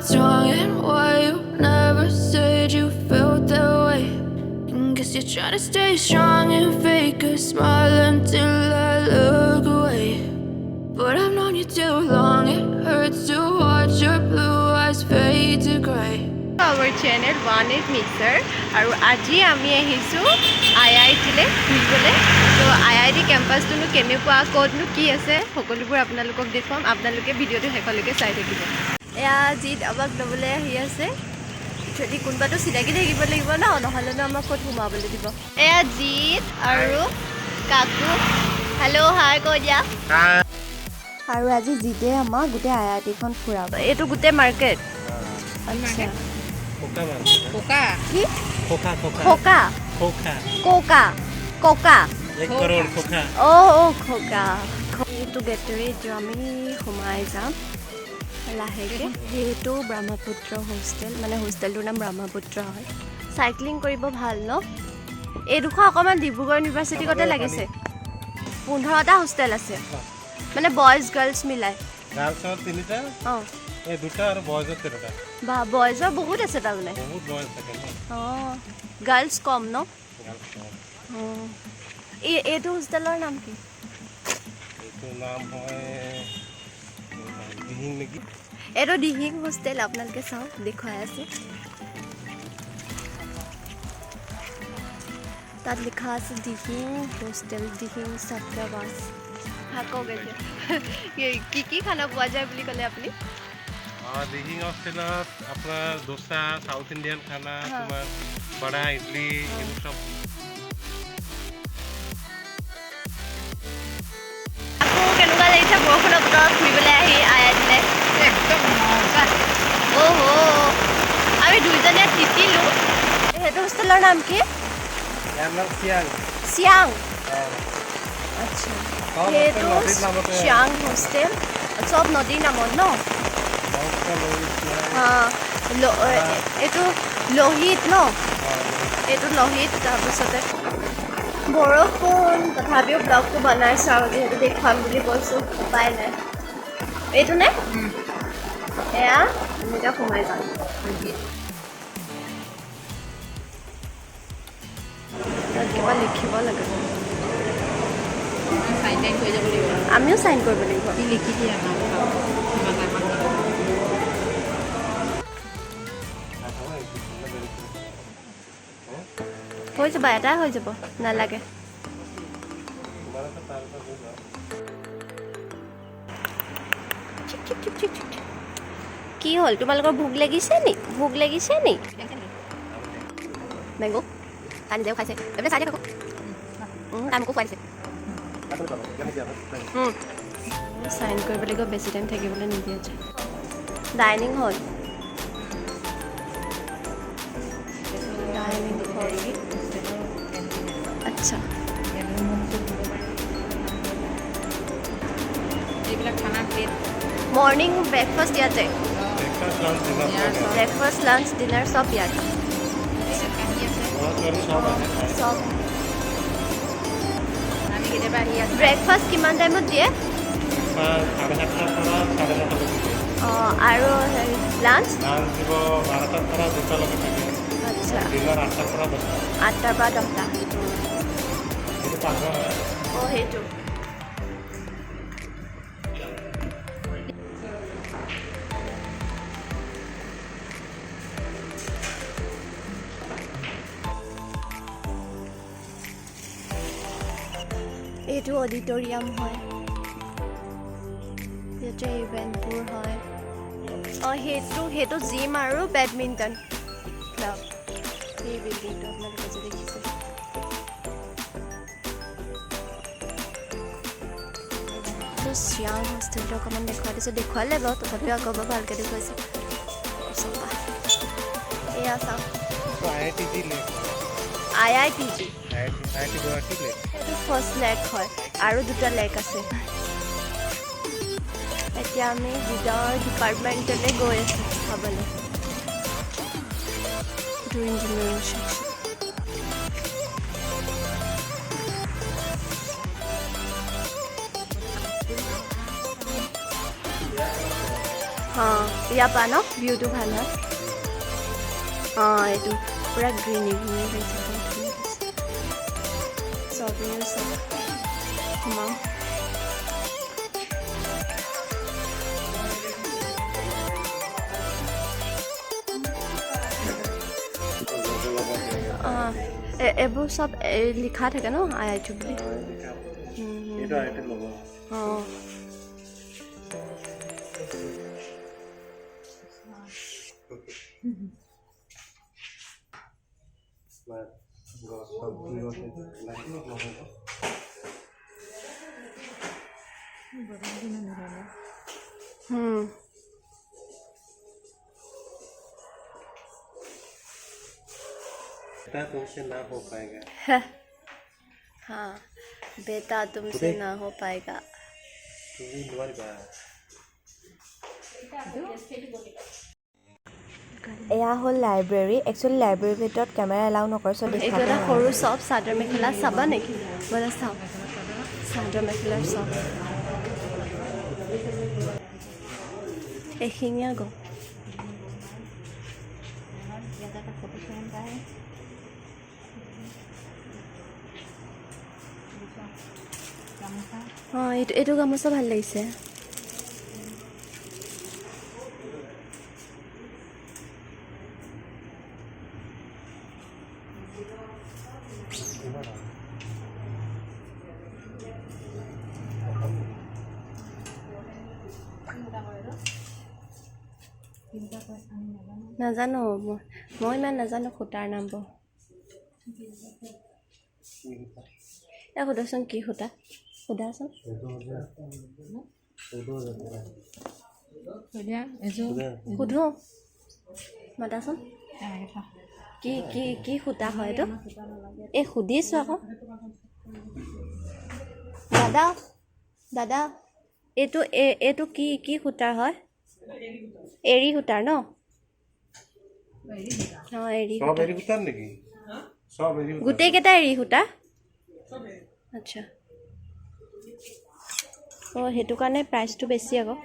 what's wrong and why you never said you felt that way. And guess you're trying to stay strong and fake a smile until I look away. But I've known you too long, it hurts to watch your blue eyes fade to grey. Our channel 18 Mixer আৰু আজি আমি আহিছো IIT লে ঘুৰিবলৈ তো IIT কেম্পাছটো কেনেকুৱা কোডনো কি আছে সকলোবোৰ আপোনালোকক দেখুৱাম আপোনালোকে ভিডিঅটো শেষলৈকে চাই থাকিব এয়া জিত আমাক লবলৈ আহি আছে যদি কোনবাটো চিনাকি থাকিব লাগিব ন নহ'লেনো আমাক ক'ত সোমাবলৈ দিব এয়া জিত আৰু কাকু হেল্ল' হাই কৈ দিয়া আৰু আজি জিতে আমাক গোটেই IIT খন ফুৰাব এইটো গোটেই মাৰ্কেট আচ্ছা কোকা কি কোকা কোকা কোকা কোকা কোকা কোকা 1 crore কোকা ও কোকা এইটো গেটৰে যে আমি সোমাই যাম লাহেকে এইটো ব্ৰহ্মপুত্ৰ হোষ্টেল মানে হোষ্টেলটোৰ নাম ব্ৰহ্মপুত্ৰ হয় সাইক্লিং কৰিব ভাল ন এইডোখৰ অকমান ডিব্ৰুগড় ইউনিভাৰ্চিটি কতে লাগিছে 15টা হোষ্টেল আছে মানে বয়জ গাৰ্লছ মিলাই গাৰ্লছৰ 3টা এই দুটা আৰু বয়জৰ 3টা বা বয়জৰ বহুত আছে তাৰমানে বহুত বয়জ থাকে গাৰ্লছ কম ন গাৰ্লছ কম এইটো হোষ্টেলৰ নাম কি এইটো নাম হয় দিহিং নেকি এটো দিহিং হোষ্টেল আপোনালোকে চাও দেখুৱাই আছে তাত লিখা আছে দিহিং হোষ্টেল দিহিং ছাত্ৰাবাস হাকোগে কি কি খানা পোৱা যায় বুলি ক'লে আপুনি দিহিং হোষ্টেলত আপোনাৰ দোসা সাউথ ইন্ডিয়ান খানা তোমাৰ বড়া ইডলি এইবোৰ সব আকৌ কেনেকুৱা লাগিছে বৰষুণৰ বতৰত ফুৰিবলৈ আহি IIT লে একদম মজা ওহো আমি দুইজনে তিতিলো সেইটো হোষ্টেলৰ নাম কি ইয়াৰ নাম চিয়াং আচ্ছা এইটো চিয়াং হোষ্টেল সব নদীৰ নামত ন এইটো লোহিত ন এইটো লোহিত তাৰপিছতে বৰষুণ তথাপিও ব্লগটো বনাইছোঁ আৰু যিহেতু দেখুৱাম বুলি কৈছোঁ উপায় নাই এইটো নে এয়া আমি এতিয়া সোমাই যাম তাত কিবা লিখিব লাগে আমিও চাইন কৰিব লাগিব লিখি দিয়া হৈ যাব এটা হৈ যাব নালাগে কি হ'ল তোমালোকৰ ভোক লাগিছে নি মেংগো আনি দেও খাইছে এবাৰ চাই থাকো আমকো খুৱাইছে চাইন কৰিব লাগিব বেছি টাইম থাকিবলৈ নিদিয়ে যে ডাইনিং হল আচ্ছা মৰ্নিং ব্ৰেকফাষ্ট ইয়াতে ব্ৰেকফাষ্ট লাঞ্চ ডিনাৰ সব ইয়াত সব ব্ৰেকফাষ্ট কিমান টাইমত দিয়ে আৰু লাঞ্চ আচ্ছা 8টাৰ পৰা 10টা সেইটো এইটো অডিটৰিয়াম হয় ইয়াতে ইভেণ্টবোৰ হয় সেইটো জিম আৰু বেডমিণ্টন ক্লাব এই বিল্ডিংটো আপোনালোকে যে দেখিছে চিয়াং হোষ্টেলটো অকণমান দেখুৱাই দিছোঁ দেখুৱালে বাৰু তথাপিও আকৌ ভালকৈ দেখুৱাইছে এয়া চাওক IITG এইটো ফাৰ্ষ্ট লেক হয় আৰু দুটা লেক আছে এতিয়া আমি ভিতৰ ডিপাৰ্টমেণ্টলৈ গৈ আছোঁ চাবলৈ ইঞ্জিনিয়াৰিং ছেকশ্যন অঁ ইয়াৰ পৰা ন ভিউটো ভাল হয় অঁ এইটো পূৰা গ্ৰীনি গ্ৰীনি লাগিছে চব সোমাওঁ অঁ এইবোৰ চব লিখা থাকে ন IIT বুলি অঁ बेटा तुमसे ना हो पाएगा हाँ बेटा तुमसे ना हो पाएगा তুমি নোৱাৰিবা এয়া হ'ল লাইব্ৰেৰী একচুৱেলি লাইব্ৰেৰীৰ ভিতৰত কেমেৰা এলাউ নকৰে চ' এইটো এটা সৰু চব চাদৰ মেখেলা চাবা নেকি ব'লা চাওঁ চাদৰ মেখেলাৰ চব এশিঙীয়া গড় অঁ এইটো গামোচা ভাল লাগিছে নাজানো মই ইমান নাজানো সূতাৰ নামবোৰ এই সোধাচোন কি সূতা সোধাচোন সোধো মাতাচোন কি কি কি সূতা হয় এইটো এই সুধিছোঁ আকৌ দাদা দাদা এইটো কি কি সূতাৰ হয় এৰী সূতাৰ ন অঁ এৰী সূতা নেকি সব এৰি গোটেইকেইটা এৰী সূতা আচ্ছা অঁ সেইটো কাৰণে প্ৰাইচটো বেছি আকৌ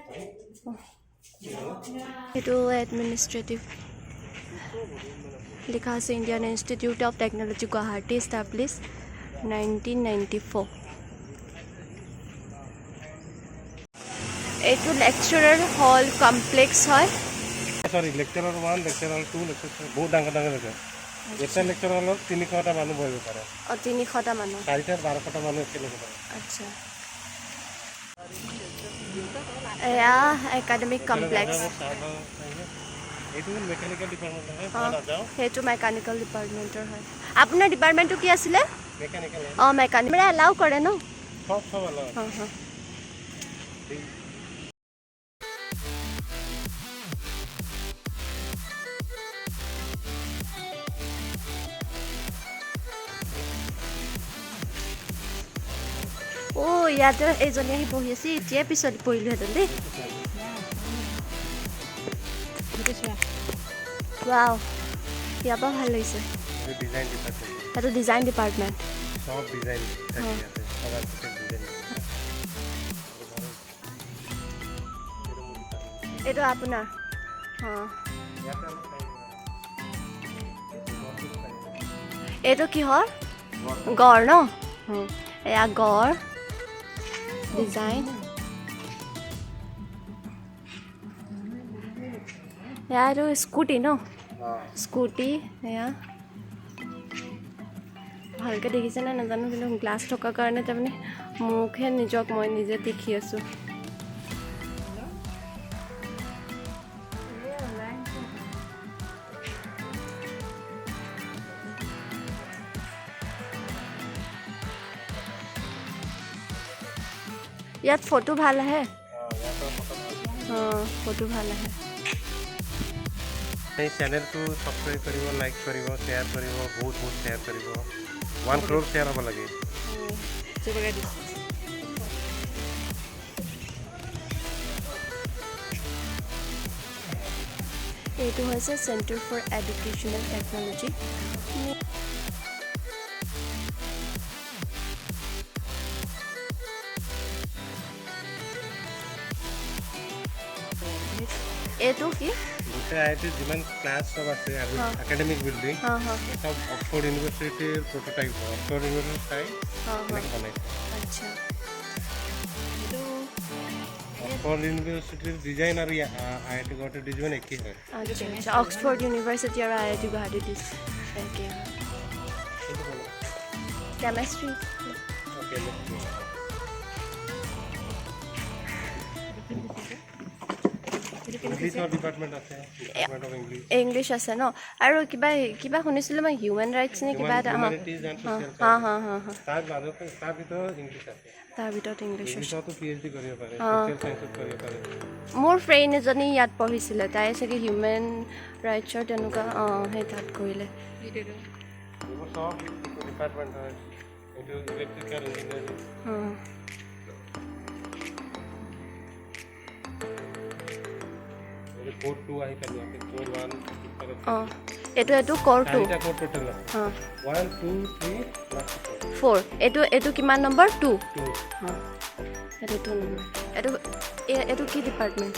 এইটো এডমিনিষ্ট্ৰেটিভ লিখা আছে Indian institute of technology Guwahati establish 1994 এইটো লেকচাৰাৰ হল কমপ্লেক্স হয় সৰি লেকচাৰাৰ 1 লেকচাৰাৰ 2 লেকচাৰাৰ বহুত ডাঙৰ ডাঙৰ আছে এটা লেকচাৰৰ হলত 300টা মানুহ বহিব পাৰে অঁ 300টা মানুহ 1200টা মানুহ একেলগে পাৰে আচ্ছা এয়া একাডেমিক কমপ্লেক্স এইটো মেকানিকেল ডিপাৰ্টমেণ্ট হয় সেইটো মেকানিকেল ডিপাৰ্টমেণ্টৰ হয় আপোনাৰ ডিপাৰ্টমেণ্টটো কি আছিলে মেকানিকেল অঁ মেকানিকেল এলাউ কৰে ন সব এলাউ অঁ অঁ অঁ ইয়াতে এইজনী আহি বহি আছে এতিয়াই পিছত পৰিলোহেঁতেন দেই ৱাও ইয়াৰ পৰা ভাল লাগিছে ডিজাইন ডিপাৰ্টমেণ্ট এইটো ডিজাইন ডিপাৰ্টমেণ্ট সব ডিজাইন থাকি আছে সব আৰ্কিটেক্ট ডিজাইন এইটো আপোনাৰ অঁ এইটো কিহৰ গড় ন এয়া গড় ডিজাইন এয়া এইটো স্কুটি ন স্কুটি এয়া ভালকৈ দেখিছেনে নাজানো কিন্তু গ্লাছ থকাৰ কাৰণে তাৰমানে মুখহে নিজক মই নিজে দেখি আছোঁ ইয়াত ফটো ভাল আহে অঁ ফটো ভাল আহে এই চেনেলটো সাবস্ক্ৰাইব কৰিব লাইক কৰিব শ্বেয়াৰ কৰিব বহুত বহুত শ্বেয়াৰ কৰিব 1 crore শ্বেয়াৰ হ'ব লাগে এইটো হৈছে চেণ্টাৰ ফৰ এডুকেশ্যনেল টেকন'লজি এইটো কি গোটেই IIT যিমান ক্লাছ সব আছে আৰু একাডেমিক বিল্ডিং সব অক্সফোৰ্ড ইউনিভাৰ্সিটিৰ প্ৰোটোটাইপ অক্সফোৰ্ড ইউনিভাৰ্সিটি চাই বনাইছে আচ্ছা অক্সফোৰ্ড ইউনিভাৰ্সিটিৰ ডিজাইন আৰু IIT গুৱাহাটীৰ ডিজাইন একেই হয় আচ্ছা অক্সফোৰ্ড ইউনিভাৰ্সিটি আৰু IIT গুৱাহাটী একে কেমিষ্ট্ৰি ইংলিছ আছে ন আৰু কিবা কিবা শুনিছিলোঁ মই হিউমেন ৰাইটছ নে কিবা এটা তাৰ ভিতৰত ইংলিছ মোৰ ফ্ৰেণ্ড এজনী ইয়াত পঢ়িছিলে তাই চাগে হিউমেন ৰাইটছৰ তেনেকুৱা সেই তাত কৰিলে এইটো কৰ 2 4 এইটো কিমান নম্বৰ 2 এইটো 2 নম্বৰ এইটো কি ডিপাৰ্টমেণ্ট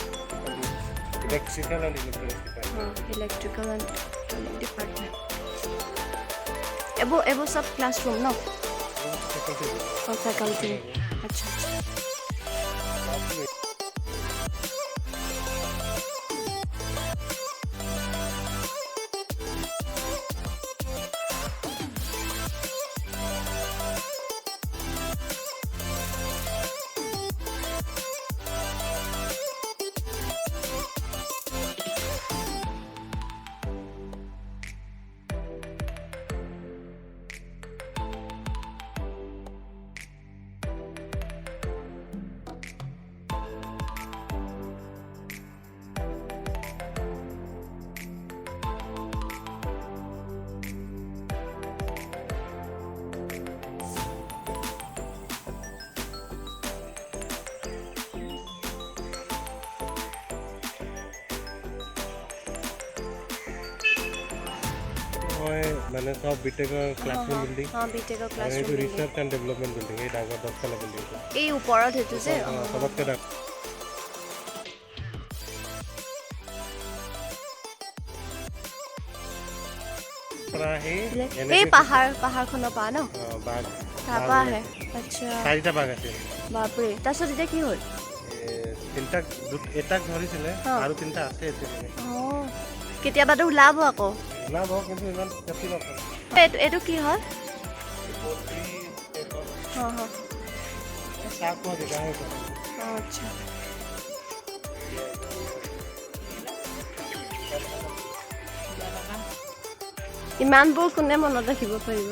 ইলেক্ট্ৰিকেল এণ্ড ডিপাৰ্টমেণ্ট এইবোৰ সব ক্লাছৰুম ন ফেকাল্টি আচ্ছা মানে সব বিটেকৰ ক্লাছৰুম বিল্ডিং বিটেকৰ আৰু ক্লাছৰুম এইটো ৰিচাৰ্চ এণ্ড ডেভেলপমেণ্ট বিল্ডিং এই ডাঙৰ 10 তলা বিল্ডিং এই ওপৰত সেইটো যে সবতকৈ ডাঙৰ এই পাহাৰখনৰ পৰা ন তাৰপৰা আহে আচ্ছা 4টা বাঘ আছে বাপৰে তাৰপিছত এতিয়া কি হ'ল এটাক ধৰিছিলে আৰু 3টা আছে কেতিয়াবাতো ওলাব আকৌ ওলাব কিন্তু ইমান ক্ষতি নকৰে এইটো কি হয় আচ্ছা ইমানবোৰ কোনে মনত ৰাখিব পাৰিব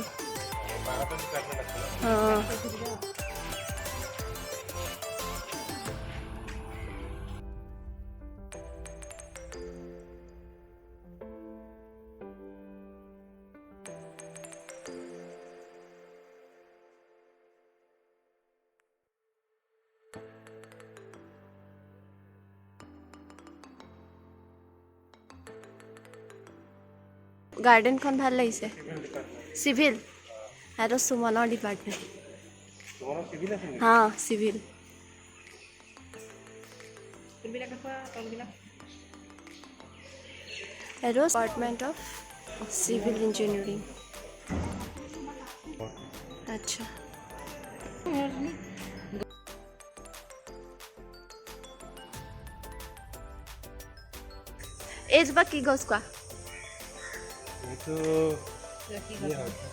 গাৰ্ডেনখন ভাল লাগিছে চিভিল এইটো সুমনৰ ডিপাৰ্টমেণ্ট চিভিল এইটো ডিপাৰ্টমেণ্ট অফ চিভিল ইঞ্জিনিয়াৰিং আচ্ছা এইজোপা কি গছ কোৱা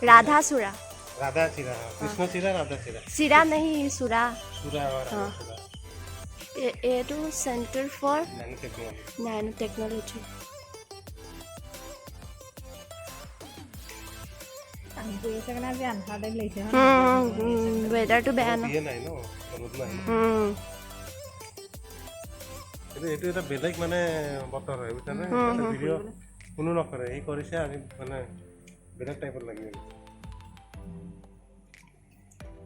राधा सुरा कृष्णचूड़ा राधाचूड़ा सिरा नहीं सुरा चूड़ा ये तो centre for nano technology weather तो बेया न এইটো এটা বেলেগ মানে বতৰ হয় বুজিছানে ভিডিও কোনো নকৰে এই কৰিছে আজি মানে বেলেগ টাইপৰ লাগি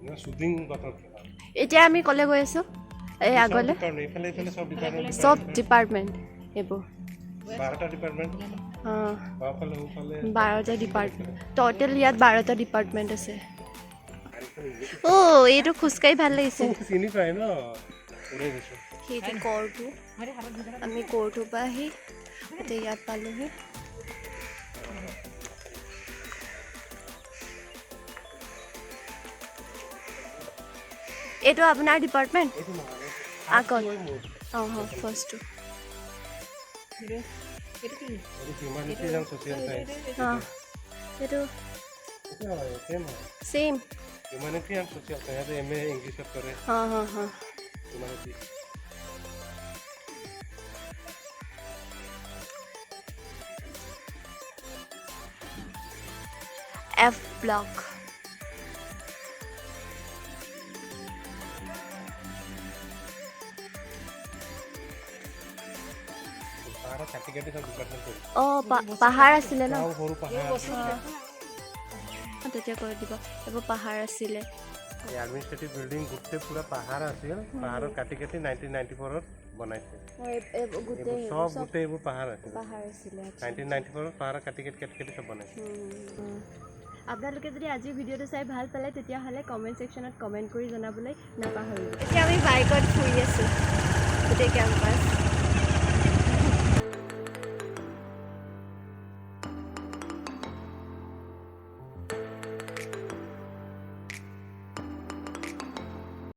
না শুটিং বতৰ এতিয়া আমি কলে গৈ আছো এই আগলে এইফালে সব ডিপাৰ্টমেণ্ট এইবোৰ 12টা ডিপাৰ্টমেণ্ট বাফালে 12টা ডিপাৰ্টমেণ্ট টোটাল ইয়াত 12টা ডিপাৰ্টমেণ্ট আছে এইটো খুচকাই ভাল লাগিছে চিনি পায় ন ওৰে গৈছো সেইটো কৰটো আমি কৰটোৰ পৰা আহি এতিয়া ইয়াত পালোহি এইটো আপোনাৰ ডিপাৰ্টমেণ্ট আগত ফাৰ্ষ্টটো Humanities and social science. এইটো চেম Humanity and social science. MA English करे. Humanities. F block পাহাৰ আছিলে ন তেতিয়া কৰি দিব এইবোৰ পাহাৰ আছিলে এডমিনিষ্ট্ৰেটিভ বিল্ডিং গোটেই পুৰা পাহাৰ আছিল পাহাৰৰ কাটি কাটি 1994 বনাইছে সব গোটেই এইবোৰ পাহাৰ আছিল 1994 পাহাৰৰ কাটি কাটি সব বনাইছে আপোনালোকে যদি আজি ভিডিঅ'টো চাই ভাল পালে তেতিয়াহ'লে কমেণ্ট ছেকশ্যনত কমেণ্ট কৰি জনাবলৈ নাপাহৰিব এতিয়া আমি বাইকত ফুৰি আছোঁ গোটেই কেম্পাছ